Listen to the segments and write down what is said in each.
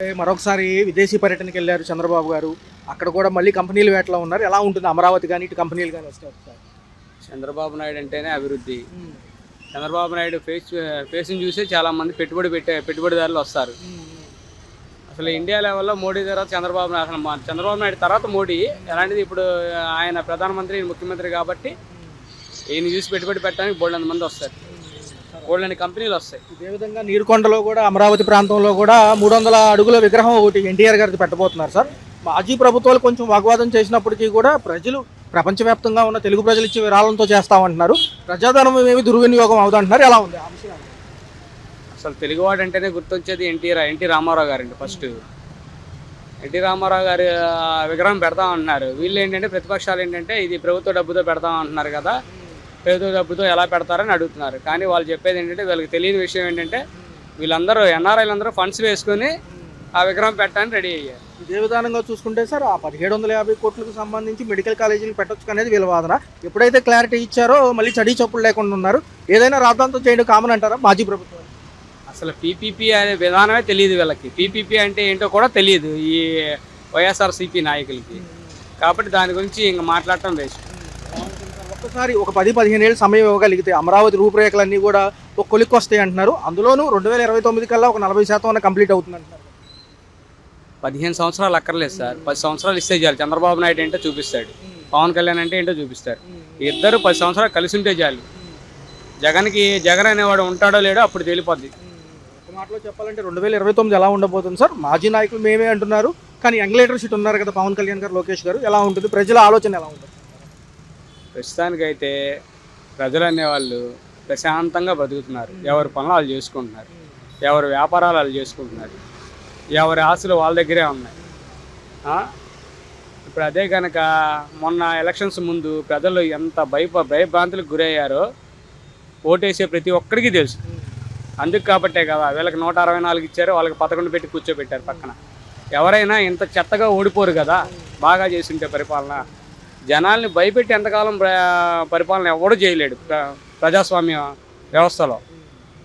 మరొకసారి విదేశీ పర్యటనకి వెళ్ళారు చంద్రబాబు గారు. అక్కడ కూడా మళ్ళీ కంపెనీల వేటలో ఉన్నారు. ఎలా ఉంటుంది అమరావతి కానీ ఇటు కంపెనీలు కానీ వస్తే ఒకసారి? చంద్రబాబు నాయుడు అంటేనే అభివృద్ధి. చంద్రబాబు నాయుడు ఫేస్ని చూసే చాలామంది పెట్టుబడిదారులు వస్తారు. అసలు ఇండియా లెవెల్లో మోడీ తర్వాత చంద్రబాబు నాయుడు తర్వాత మోడీ ఎలాంటిది ఇప్పుడు ఆయన ప్రధానమంత్రి ముఖ్యమంత్రి కాబట్టి ఈయన చూసి పెట్టుబడి పెట్టడానికి బోల్డ్ మంది వస్తారు, బోల్డ్ కంపెనీలు వస్తాయి. ఇదే విధంగా నీరుకొండలో కూడా అమరావతి ప్రాంతంలో కూడా 300 అడుగుల విగ్రహం ఒకటి ఎన్టీఆర్ గారిది పెట్టబోతున్నారు సార్. మాజీ ప్రభుత్వాలు కొంచెం వాగ్వాదం చేసినప్పటికీ కూడా ప్రజలు ప్రపంచవ్యాప్తంగా ఉన్న తెలుగు ప్రజలు ఇచ్చే విరాళంతో చేస్తామంటున్నారు. ప్రజాధనం ఏమి దుర్వినియోగం అవుతుంటున్నారు. ఎలా ఉంది ఆ విషయం? అసలు తెలుగువాడు అంటేనే గుర్తొచ్చేది ఎన్టీ రామారావు గారు అండి. ఫస్ట్ ఎన్టీ రామారావు గారి విగ్రహం పెడతామంటున్నారు. వీళ్ళు ఏంటంటే ప్రతిపక్షాలు ఏంటంటే ఇది ప్రభుత్వ డబ్బుతో పెడతామంటున్నారు కదా, ప్రభుత్వ డబ్బుతో ఎలా పెడతారని అడుగుతున్నారు. కానీ వాళ్ళు చెప్పేది ఏంటంటే వీళ్ళకి తెలియని విషయం ఏంటంటే వీళ్ళందరూ ఎన్ఆర్ఐలందరూ ఫండ్స్ వేసుకొని ఆ విగ్రహం పెట్టడానికి రెడీ అయ్యారు. ఇదే విధానంగా చూసుకుంటే సార్ ఆ 1750 కోట్లకు సంబంధించి మెడికల్ కాలేజీలు పెట్టొచ్చు అనేది వీళ్ళ వాదన. ఎప్పుడైతే క్లారిటీ ఇచ్చారో మళ్ళీ చడి చప్పులు లేకుండా ఉన్నారు. ఏదైనా రాద్దాంతో చేయడం కామన్ అంటారా మాజీ ప్రభుత్వం? అసలు పీపీపీ అనే విధానమే తెలియదు వీళ్ళకి. పీపీపీ అంటే ఏంటో కూడా తెలియదు ఈ వైఎస్ఆర్సీపీ నాయకులకి. కాబట్టి దాని గురించి ఇంక మాట్లాడటం వేస్ట్. ఒక్కసారి ఒక 10-15 ఏళ్ళు సమయం ఇవ్వగలిగితే అమరావతి రూపురేఖలన్నీ కూడా ఒక కొలిక్కి వస్తాయి అంటున్నారు. అందులోనూ 2029 కల్లా ఒక 40% కంప్లీట్ అవుతుంది అంటున్నారు. 15 సంవత్సరాలు అక్కర్లేదు సార్, 10 సంవత్సరాలు ఇస్తే చాలు. చంద్రబాబు నాయుడు ఏంటో చూపిస్తాడు, పవన్ కళ్యాణ్ అంటే ఏంటో చూపిస్తారు. ఇద్దరు 10 సంవత్సరాలు కలిసి ఉంటే చాలు. జగన్ అనేవాడు ఉంటాడో లేడో అప్పుడు తేలిపోద్ది. ఒక మాటలో చెప్పాలంటే 2029 ఎలా ఉండబోతుంది సార్? మాజీ నాయకులు మేమే అంటున్నారు, కానీ యంగ్ లీడర్షిప్ ఉన్నారు కదా పవన్ కళ్యాణ్ గారు, లోకేష్ గారు. ఎలా ఉంటుంది? ప్రజల ఆలోచన ఎలా ఉంటుంది? ప్రస్తుతానికైతే ప్రజలు అనేవాళ్ళు ప్రశాంతంగా బతుకుతున్నారు. ఎవరి పనులు వాళ్ళు చేసుకుంటున్నారు, ఎవరి వ్యాపారాలు వాళ్ళు చేసుకుంటున్నారు, ఎవరి ఆశలు వాళ్ళ దగ్గరే ఉన్నాయి. ఇప్పుడు అదే కనుక మొన్న ఎలక్షన్స్ ముందు ప్రజలు ఎంత భయభ్రాంతులకు గురయ్యారో ఓటేసే ప్రతి ఒక్కరికి తెలుసు. అందుకు కాబట్టే కదా వీళ్ళకి 164 ఇచ్చారు, వాళ్ళకి 11 పెట్టి కూర్చోబెట్టారు పక్కన. ఎవరైనా ఇంత చెత్తగా ఓడిపోరు కదా బాగా చేస్తుంటే పరిపాలన. జనాల్ని భయపెట్టి ఎంతకాలం పరిపాలన ఎవడూ చేయలేడు ప్రజాస్వామ్య వ్యవస్థలో.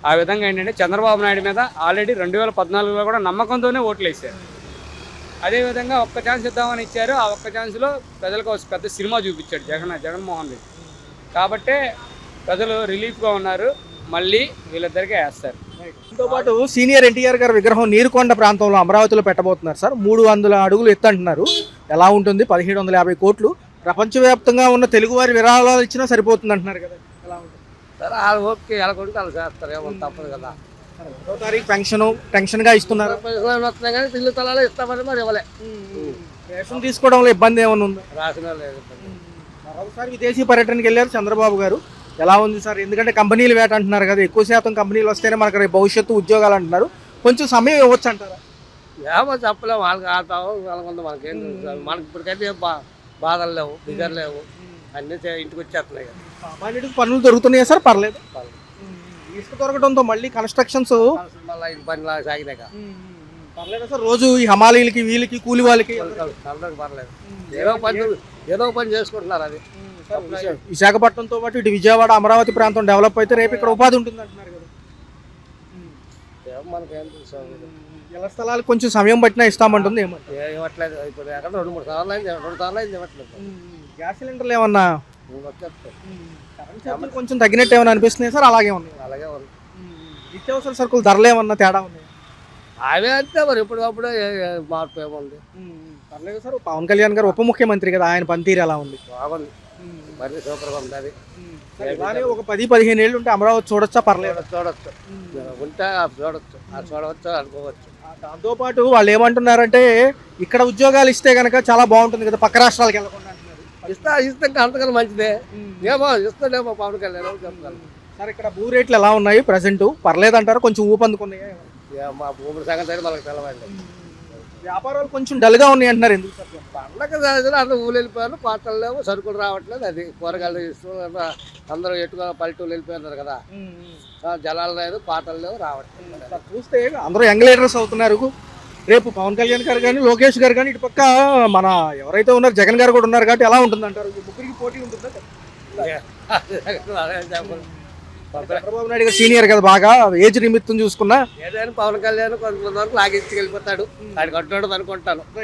ఆ విధంగా ఏంటంటే చంద్రబాబు నాయుడు మీద ఆల్రెడీ 2014లో కూడా నమ్మకంతోనే ఓట్లు వేశారు. అదేవిధంగా ఒక్క ఛాన్స్ ఇద్దామని ఇచ్చారు. ఆ ఒక్క ఛాన్స్లో ప్రజలకు పెద్ద సినిమా చూపించాడు జగన్మోహన్ రెడ్డి. కాబట్టే ప్రజలు రిలీఫ్గా ఉన్నారు. మళ్ళీ వీళ్ళిద్దరికీ వేస్తారు. దీంతో పాటు సీనియర్ ఎన్టీఆర్ గారి విగ్రహం నీరుకొండ ప్రాంతంలో అమరావతిలో పెట్టబోతున్నారు సార్. 300 అడుగులు ఎత్తు అంటున్నారు. ఎలా ఉంటుంది? 1750 కోట్లు. ప్రపంచవ్యాప్తంగా ఉన్న తెలుగువారి విరాళాలు ఇచ్చినా సరిపోతుంది అంటున్నారు కదా, ఎలా ఉంటుంది సార్? వాళ్ళు ఓకే ఎలా కొంటే వాళ్ళు చేస్తారు, ఏమో తప్పదు కదా. 1వ తారీఖు పెన్షన్గా ఇస్తున్నారు. వస్తున్నాయి కానీ ఇల్లు తలాలు ఇస్తామని మరి ఇవ్వలే. రేషన్ తీసుకోవడంలో ఇబ్బంది ఏమైనా ఉందా? రాసిన లేదు. మరొకసారి విదేశీ పర్యటనకి వెళ్ళారు చంద్రబాబు గారు. ఎలా ఉంది సార్? ఎందుకంటే కంపెనీలు వేట అంటున్నారు కదా, ఎక్కువ శాతం కంపెనీలు వస్తేనే మనకు రేపు భవిష్యత్తు ఉద్యోగాలు అంటున్నారు. కొంచెం సమయం ఇవ్వచ్చు అంటారా? ఏమో చెప్పలేము, వాళ్ళకి ఆడతాము వాళ్ళకుంది మనకేం. మనకి ఇప్పటికైతే బాధలు లేవు, బిజర్ లేవు, అన్నీ ఇంటికి వచ్చేస్తున్నాయి కదా. సామాన్యుడికి పనులు దొరుకుతున్నాయా సార్? పర్లేదు. ఇసుక దొరకడంతో మళ్ళీ కన్స్ట్రక్షన్స్ మళ్ళీ పనిలా సాగినాక పర్లేదు సార్. రోజు ఈ హమాలీలకి వీళ్ళకి కూలి వాళ్ళకి అందరికి పర్లేదు. ఏదో పని చేసుకుంటున్నారు. అది విశాఖపట్నంతో పాటు ఇటు విజయవాడ అమరావతి ప్రాంతం డెవలప్ అయితే రేపు ఇక్కడ ఉపాధి ఉంటుంది అంటున్నారు కదా. మనకేం ఇళ్ల స్థలాలకు కొంచెం సమయం పట్టినా ఇస్తామంటుంది. ఇవ్వట్లేదు. ఇప్పుడు ఎక్కడ 2-3 సార్లు అయింది, 2 సార్లు అయింది ఇవ్వట్లేదు. గ్యాస్ సిలిండర్లు ఏమన్నా కొంచెం తగ్గినట్టు ఏమన్నా అనిపిస్తున్నాయి సార్? అలాగే ఉన్నాయి. అలాగే ఉంది. నిత్యావసర సరుకులు ధరలు ఏమన్నా తేడా ఉన్నాయి? అవే అంతే మరి, ఎప్పటికప్పుడే మార్పు ఏముంది. పర్లేదు సార్. పవన్ కళ్యాణ్ గారు ఉప ముఖ్యమంత్రి కదా, ఆయన పనితీరు ఎలా ఉంది? బాగుంది, మరి సూపర్గా ఉంది. అది ఒక 10-15 ఏళ్ళు ఉంటే అమరావతి చూడొచ్చా? పర్లేదు, చూడొచ్చు. ఉంటే చూడవచ్చు అనుకోవచ్చు. దాంతోపాటు వాళ్ళు ఏమంటున్నారంటే ఇక్కడ ఉద్యోగాలు ఇస్తే కనుక చాలా బాగుంటుంది కదా, పక్క రాష్ట్రాలకు వెళ్ళకుండా అంటున్నారు. ఇస్తే అంతకన్నా మంచిదే. ఏమో ఇస్తాడేమో పవన్ కళ్యాణ్ చెప్తాను సార్. ఇక్కడ భూ రేట్లు ఎలా ఉన్నాయి ప్రజెంట్? పర్లేదు అంటారు, కొంచెం ఊపందుకున్నాయి? మా భూముల సంగతి అయితే మనకు తెలవండి. వ్యాపారాలు కొంచెం డల్గా ఉన్నాయి అంటున్నారు. ఎందుకు సార్? పండగ అందరూ ఊళ్ళు వెళ్ళిపోయారు, పాటలు లేవు, సరుకులు రావట్లేదు. అది కూరగాయలు అందరూ ఎట్టుగా పల్లెటూళ్ళు వెళ్ళిపోయినారు కదా, జలాలు లేదు, పాటలు లేవు, రావట్లేదు. చూస్తే అందరూ యంగ్ లీడర్స్ అవుతున్నారు. రేపు పవన్ కళ్యాణ్ గారు కానీ లోకేష్ గారు కానీ ఇటు పక్క మన ఎవరైతే ఉన్నారు జగన్ గారు కూడా ఉన్నారు కాబట్టి ఎలా ఉంటుంది అంటారు? ముగ్గురికి పోటీ ఉంటుందా? చంద్రబాబు నాయుడు గారు సీనియర్ కదా, బాగా ఏజ్ నిమిత్తం చూసుకున్నా ఏదైనా పవన్ కళ్యాణ్ కొంతమంది వరకు లాగించుకెళ్ళిపోతాడు. ఆడికి అంటున్నాడు అనుకుంటాను.